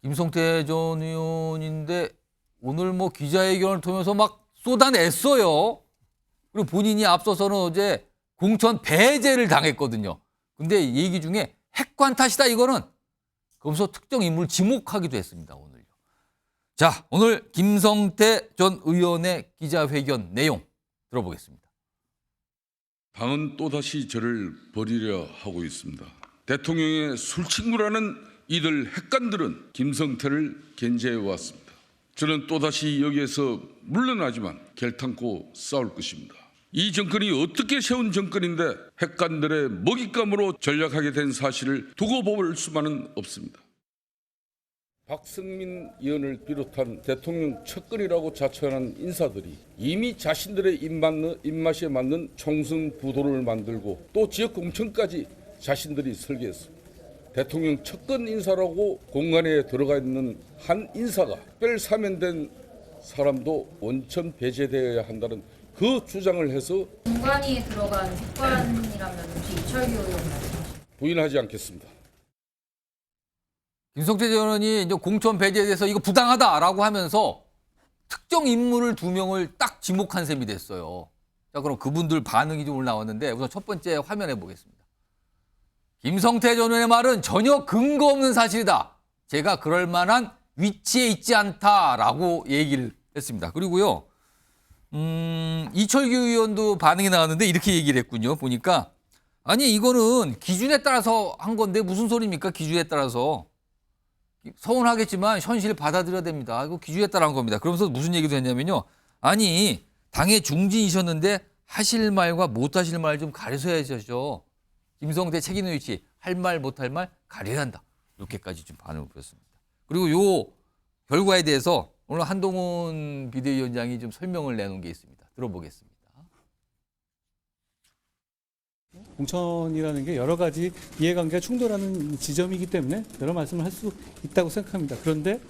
김성태 전 의원인데 오늘 뭐 기자회견을 통해서 막 쏟아냈어요. 그리고 본인이 앞서서는 어제 공천 배제를 당했거든요. 근데 얘기 중에 핵관 탓이다 이거는. 그러면서 특정 인물을 지목하기도 했습니다. 오늘요. 자, 오늘 김성태 전 의원의 기자회견 내용 들어보겠습니다. 당은 또다시 저를 버리려 하고 있습니다. 대통령의 술친구라는 이들 핵관들은 김성태를 견제해 왔습니다. 저는 또다시 여기에서 물러나지만 결탄코 싸울 것입니다. 이 정권이 어떻게 세운 정권인데 핵관들의 먹잇감으로 전락하게 된 사실을 두고 볼 수만은 없습니다. 박성민 의원을 비롯한 대통령 측근이라고 자처하는 인사들이 이미 자신들의 입맛에 맞는 총선 구도를 만들고 또 지역 공천까지 자신들이 설계했습니다. 대통령 측근 인사라고 공간에 들어가 있는 한 인사가 특별 사면된 사람도 원천 배제되어야 한다는 그 주장을 해서 공관위에 들어간 핵관이라면 혹시 이철규 의원 말씀하시죠? 부인하지 않겠습니다. 김성태 전 의원이 이제 공천 배제에 대해서 이거 부당하다라고 하면서 특정 인물을 2명을 딱 지목한 셈이 됐어요. 자, 그럼 그분들 반응이 좀 올라왔는데 우선 첫 번째 화면에 보겠습니다. 김성태 전 의원의 말은 전혀 근거 없는 사실이다. 제가 그럴 만한 위치에 있지 않다라고 얘기를 했습니다. 그리고요, 이철규 의원도 반응이 나왔는데 이렇게 얘기를 했군요. 보니까 아니 이거는 기준에 따라서 한 건데 무슨 소리입니까? 기준에 따라서. 서운하겠지만 현실을 받아들여야 됩니다. 이거 기준에 따라 한 겁니다. 그러면서 무슨 얘기도 했냐면요. 아니 당의 중진이셨는데 하실 말과 못 하실 말 좀 가려셔야죠. 김성태 책임있는 위치 할 말 못 할 말 가려야 한다. 이렇게까지 좀 반응을 보였습니다. 그리고 요 결과에 대해서 오늘 한동훈 비대위원장이 좀 설명을 내놓은 게 있습니다. 들어보겠습니다. 공천이라는 게 여러 가지 이해관계가 충돌하는 지점이기 때문에 여러 말씀을 할 수 있다고 생각합니다. 그런데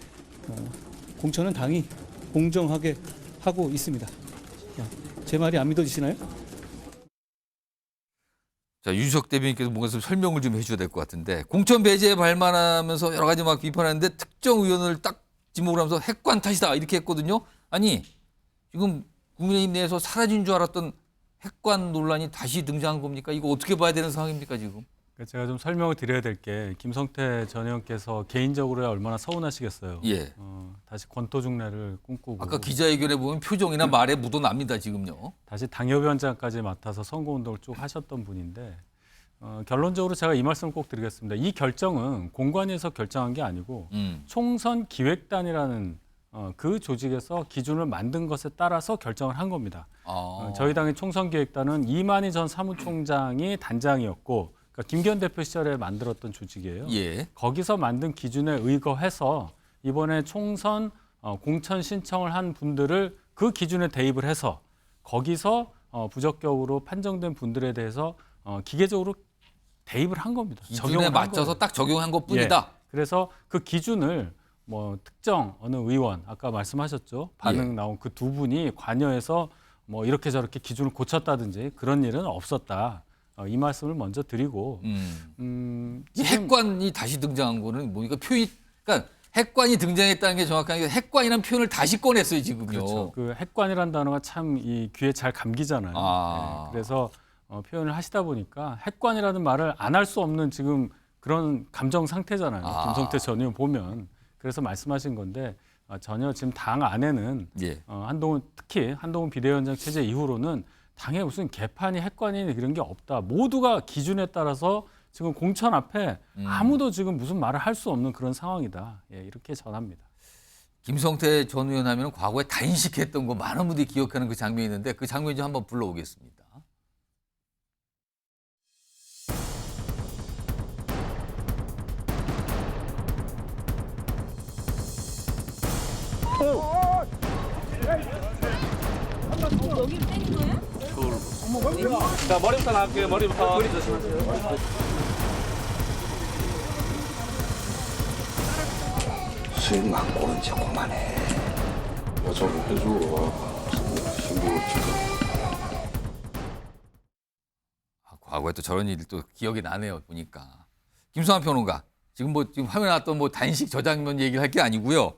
공천은 당이 공정하게 하고 있습니다. 제 말이 안 믿어지시나요? 자, 유주석 대변인께서 뭔가 좀 설명을 좀 해줘야 될 것 같은데 공천 배제에 발만하면서 여러 가지 막 비판하는데 특정 의원을 딱 지목을 하면서 핵관 탓이다 이렇게 했거든요. 아니 지금 국민의힘 내에서 사라진 줄 알았던 핵관 논란이 다시 등장한 겁니까? 이거 어떻게 봐야 되는 상황입니까 지금? 제가 좀 설명을 드려야 될 게 김성태 전 의원께서 개인적으로 얼마나 서운하시겠어요. 예. 다시 권토중래를 꿈꾸고 아까 기자회견에 보면 표정이나 말에 묻어납니다 지금요. 다시 당협위원장까지 맡아서 선거운동을 쭉 하셨던 분인데 결론적으로 제가 이 말씀을 꼭 드리겠습니다. 이 결정은 공관위에서 결정한 게 아니고 총선 기획단이라는 그 조직에서 기준을 만든 것에 따라서 결정을 한 겁니다. 저희 당의 총선기획단은 이만희 전 사무총장이 단장이었고 그러니까 김기현 대표 시절에 만들었던 조직이에요. 예. 거기서 만든 기준에 의거해서 이번에 총선 공천 신청을 한 분들을 그 기준에 대입을 해서 거기서 부적격으로 판정된 분들에 대해서 기계적으로 대입을 한 겁니다. 기준에 맞춰서 딱 적용한 것뿐이다. 예. 그래서 그 기준을 뭐 특정 어느 의원 아까 말씀하셨죠. 반응 나온 그 두 분이 관여해서 뭐 이렇게 저렇게 기준을 고쳤다든지 그런 일은 없었다. 이 말씀을 먼저 드리고 이 핵관이 다시 등장한 거는 뭡니까? 그러니까 핵관이 등장했다는 게 정확한 게 핵관이라는 표현을 다시 꺼냈어요 지금요. 그렇죠. 그 핵관이라는 단어가 참 이 귀에 잘 감기잖아요. 네. 그래서 표현을 하시다 보니까 핵관이라는 말을 안 할 수 없는 지금 그런 감정 상태잖아요. 김성태 전 의원 보면. 그래서 말씀하신 건데 전혀 지금 당 안에는 특히 한동훈 비대위원장 체제 이후로는 당에 무슨 개판이 핵관이 이런 게 없다. 모두가 기준에 따라서 지금 공천 앞에 아무도 지금 무슨 말을 할 수 없는 그런 상황이다. 예, 이렇게 전합니다. 김성태 전 의원 하면 과거에 단식했던 거 많은 분들이 기억하는 그 장면이 있는데 그 장면 좀 한번 불러오겠습니다. 여기를 때린 거예요? 자, 머리부터 나갈게요. 머리부터. 머리 조심하세요. 술만 고른 척 그만해. 좀 해줘. 신고 과거에 또 저런 일이 또 기억이 나네요 보니까. 김성환 평론가, 지금 화면에 나왔던 뭐 단식 저장면 얘기를 할 게 아니고요.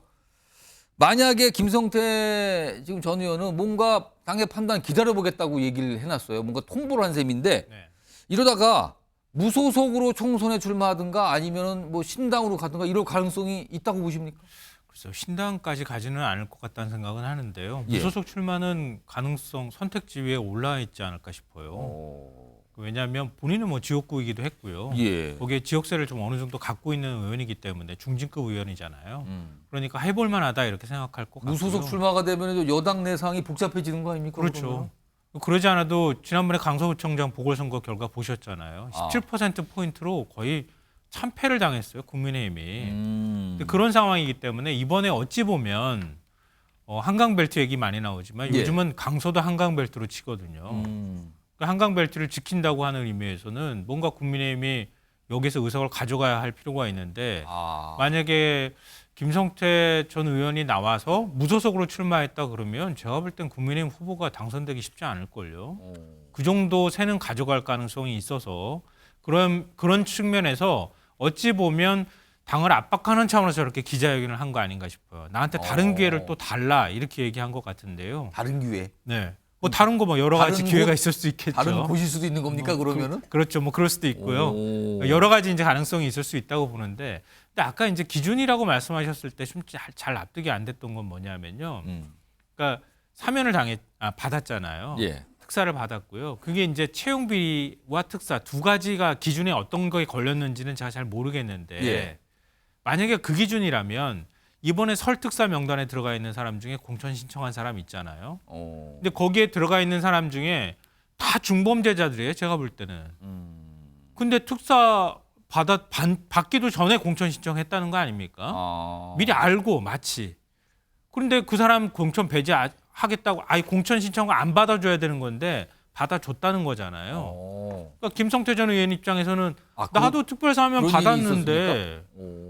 만약에 김성태 지금 전 의원은 뭔가 당의 판단 기다려보겠다고 얘기를 해놨어요. 뭔가 통보를 한 셈인데 네. 이러다가 무소속으로 총선에 출마하든가 아니면은 뭐 신당으로 가든가 이럴 가능성이 있다고 보십니까? 글쎄요, 신당까지 가지는 않을 것 같다는 생각은 하는데요. 예. 무소속 출마는 가능성 선택 지위에 올라 있지 않을까 싶어요. 왜냐하면 본인은 뭐 지역구이기도 했고요. 예. 거기에 지역세를 좀 어느 정도 갖고 있는 의원이기 때문에 중진급 의원이잖아요. 그러니까 해볼 만하다 이렇게 생각할 것 같고요. 무소속 출마가 되면 여당 내상이 복잡해지는 거 아닙니까? 그렇죠. 그러면? 그러지 않아도 지난번에 강서구청장 보궐선거 결과 보셨잖아요. 17%포인트로 거의 참패를 당했어요. 국민의힘이. 근데 그런 상황이기 때문에 이번에 어찌 보면 한강벨트 얘기 많이 나오지만 예. 요즘은 강서도 한강벨트로 치거든요. 그 한강벨트를 지킨다고 하는 의미에서는 뭔가 국민의힘이 여기서 의석을 가져가야 할 필요가 있는데 만약에 김성태 전 의원이 나와서 무소속으로 출마했다 그러면 제가 볼 땐 국민의힘 후보가 당선되기 쉽지 않을걸요. 그 정도 세는 가져갈 가능성이 있어서 그런 측면에서 어찌 보면 당을 압박하는 차원에서 저렇게 기자회견을 한 거 아닌가 싶어요. 나한테 다른 기회를 또 달라 이렇게 얘기한 것 같은데요. 다른 기회. 네. 뭐 다른 거 뭐 여러 가지 다른 기회가 곳, 있을 수 있겠죠. 다른 곳일 수도 있는 겁니까 그러면은? 그렇죠. 뭐 그럴 수도 있고요. 오. 여러 가지 이제 가능성이 있을 수 있다고 보는데, 근데 아까 이제 기준이라고 말씀하셨을 때 좀 잘 납득이 안 됐던 건 뭐냐면요. 그러니까 사면을 받았잖아요. 예. 특사를 받았고요. 그게 이제 채용 비리와 특사 두 가지가 기준에 어떤 거에 걸렸는지는 제가 잘 모르겠는데 예. 만약에 그 기준이라면 이번에 설특사 명단에 들어가 있는 사람 중에 공천 신청한 사람 있잖아요. 근데 거기에 들어가 있는 사람 중에 다 중범죄자들이에요. 제가 볼 때는. 근데 특사 받기도 전에 공천 신청했다는 거 아닙니까? 미리 알고 마치. 그런데 그 사람 공천 배제하겠다고 아예 공천 신청을 안 받아줘야 되는 건데 받아줬다는 거잖아요. 그러니까 김성태 전 의원 입장에서는 나도 특별사면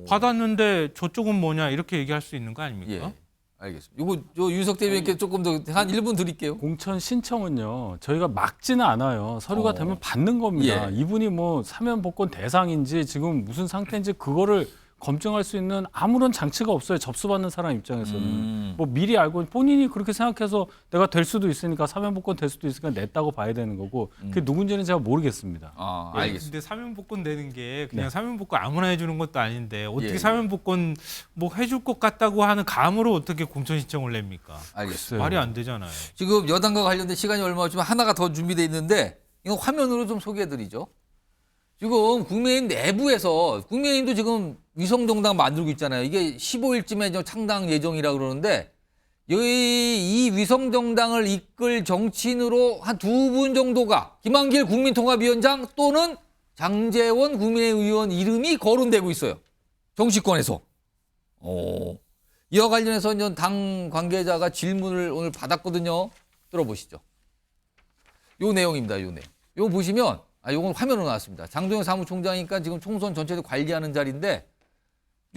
받았는데 저쪽은 뭐냐 이렇게 얘기할 수 있는 거 아닙니까? 예. 알겠습니다. 요거 윤석 대변인께 조금 더 한 1분 드릴게요. 공천 신청은요 저희가 막지는 않아요. 서류가 되면 받는 겁니다. 예. 이분이 뭐 사면 복권 대상인지 지금 무슨 상태인지 그거를 검증할 수 있는 아무런 장치가 없어요. 접수받는 사람 입장에서는. 뭐 미리 알고 본인이 그렇게 생각해서 내가 될 수도 있으니까 사면 복권 될 수도 있으니까 냈다고 봐야 되는 거고 그게 누군지는 제가 모르겠습니다. 알겠습니다. 근데 사면 복권 되는 게 그냥 네. 사면 복권 아무나 해주는 것도 아닌데 어떻게 예. 사면 복권 뭐 해줄 것 같다고 하는 감으로 어떻게 공천 신청을 냅니까? 알겠습니다. 말이 안 되잖아요. 지금 여당과 관련된 시간이 얼마 없지만 하나가 더 준비되어 있는데 이거 화면으로 좀 소개해드리죠. 지금 국민의힘 내부에서 국민의힘도 지금 위성정당 만들고 있잖아요. 이게 15일쯤에 창당 예정이라 그러는데 이 위성정당을 이끌 정치인으로 한 2분 정도가 김한길 국민통합위원장 또는 장제원 국민의힘 의원 이름이 거론되고 있어요. 정치권에서. 이와 관련해서 당 관계자가 질문을 오늘 받았거든요. 들어보시죠. 요 내용입니다. 요 내용. 요 보시면 요건 화면으로 나왔습니다. 장동영 사무총장이니까 지금 총선 전체를 관리하는 자리인데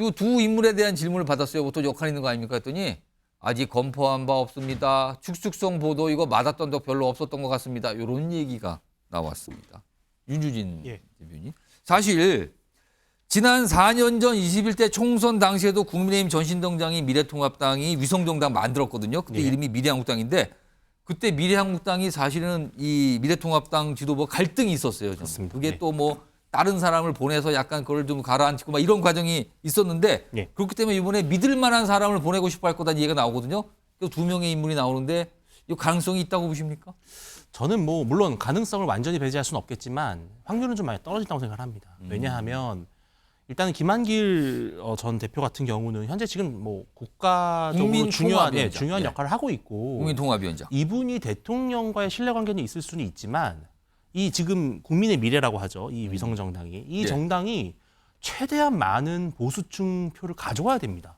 요 두 인물에 대한 질문을 받았어요. 또 역할 있는 거 아닙니까? 했더니 아직 검토한 바 없습니다. 축축성 보도 이거 맞았던 적 별로 없었던 것 같습니다. 이런 얘기가 나왔습니다. 윤주진 대변인. 사실 지난 4년 전 21대 총선 당시에도 국민의힘 전신동장이 미래통합당이 위성정당 만들었거든요. 그때 이름이 미래한국당인데 그때 미래한국당이 사실은 이 미래통합당 지도부 갈등이 있었어요. 저는. 그게 또 뭐 다른 사람을 보내서 약간 그걸 좀 가라앉히고 막 이런 과정이 있었는데 그렇기 때문에 이번에 믿을 만한 사람을 보내고 싶어 할 거다는 얘기가 나오거든요. 또 2명의 인물이 나오는데 이 가능성이 있다고 보십니까? 저는 뭐 물론 가능성을 완전히 배제할 수는 없겠지만 확률은 좀 많이 떨어진다고 생각을 합니다. 왜냐하면 일단은 김한길 전 대표 같은 경우는 현재 지금 뭐 국가적으로 중요한 역할을 하고 있고 국민통합위원장. 이분이 대통령과의 신뢰관계는 있을 수는 있지만 이 지금 국민의 미래라고 하죠. 이 위성정당이 이 정당이 최대한 많은 보수층 표를 가져와야 됩니다.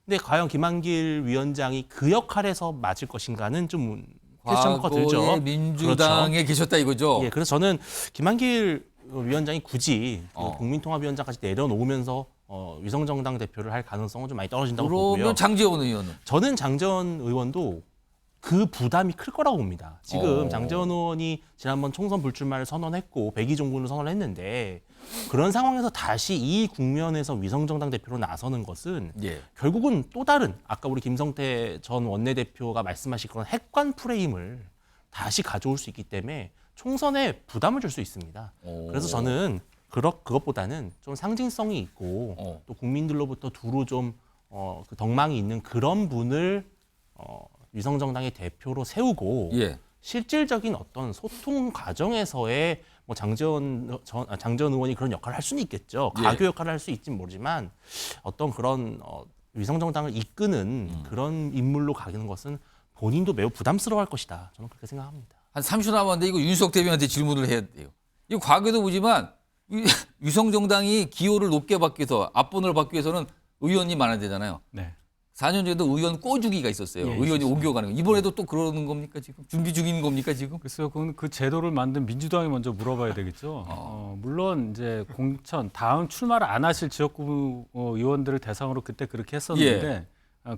근데 과연 김한길 위원장이 그 역할에서 맞을 것인가는 좀 퀘스천마크가 들죠. 민주당에 그렇죠. 계셨다 이거죠. 예, 그래서 저는 김한길 위원장이 굳이 국민통합위원장까지 내려놓으면서 위성정당 대표를 할 가능성은 좀 많이 떨어진다고 보고요. 그러면 장제원 의원은? 저는 장제원 의원도 그 부담이 클 거라고 봅니다. 지금 장제원 의원이 지난번 총선 불출마를 선언했고 백의종군을 선언했는데 그런 상황에서 다시 이 국면에서 위성정당 대표로 나서는 것은 결국은 또 다른 아까 우리 김성태 전 원내대표가 말씀하신 그런 핵관 프레임을 다시 가져올 수 있기 때문에 총선에 부담을 줄 수 있습니다. 그래서 저는 그것보다는 좀 상징성이 있고 또 국민들로부터 두루 좀 그 덕망이 있는 그런 분을 위성정당의 대표로 세우고 실질적인 어떤 소통 과정에서의 뭐 장제원 의원이 그런 역할을 할 수는 있겠죠. 가교 역할을 할 수 있진 모르지만 어떤 그런 위성정당을 이끄는 그런 인물로 가기는 것은 본인도 매우 부담스러워할 것이다. 저는 그렇게 생각합니다. 한 30초 남았는데 이거 윤석 대표한테 질문을 해야 돼요. 이거 과거에도 보지만 위성정당이 기호를 높게 받기 위해서 앞번호를 받기 위해서는 의원이 많아야 되잖아요. 네. 4년 전에도 의원 꼬주기가 있었어요. 의원이 옮겨가는 거. 이번에도 또 그러는 겁니까 지금? 준비 중인 겁니까 지금? 글쎄요, 그건 그 제도를 만든 민주당이 먼저 물어봐야 되겠죠. 물론 이제 공천 다음 출마를 안 하실 지역구 의원들을 대상으로 그때 그렇게 했었는데,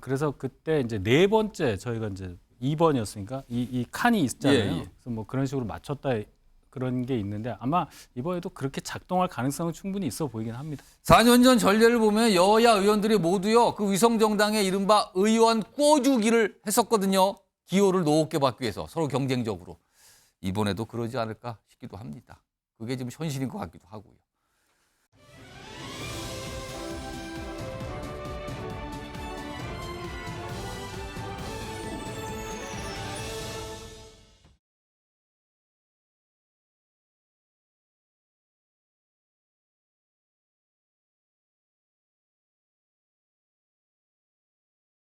그래서 그때 이제 네 번째 저희가 이제 2번이었으니까 이 칸이 있잖아요. 그래서 뭐 그런 식으로 맞췄다 그런 게 있는데 아마 이번에도 그렇게 작동할 가능성은 충분히 있어 보이긴 합니다. 4년 전 전례를 보면 여야 의원들이 모두요 그 위성정당의 이른바 의원 꼬주기를 했었거든요. 기호를 높게 받기 위해서 서로 경쟁적으로. 이번에도 그러지 않을까 싶기도 합니다. 그게 지금 현실인 것 같기도 하고요.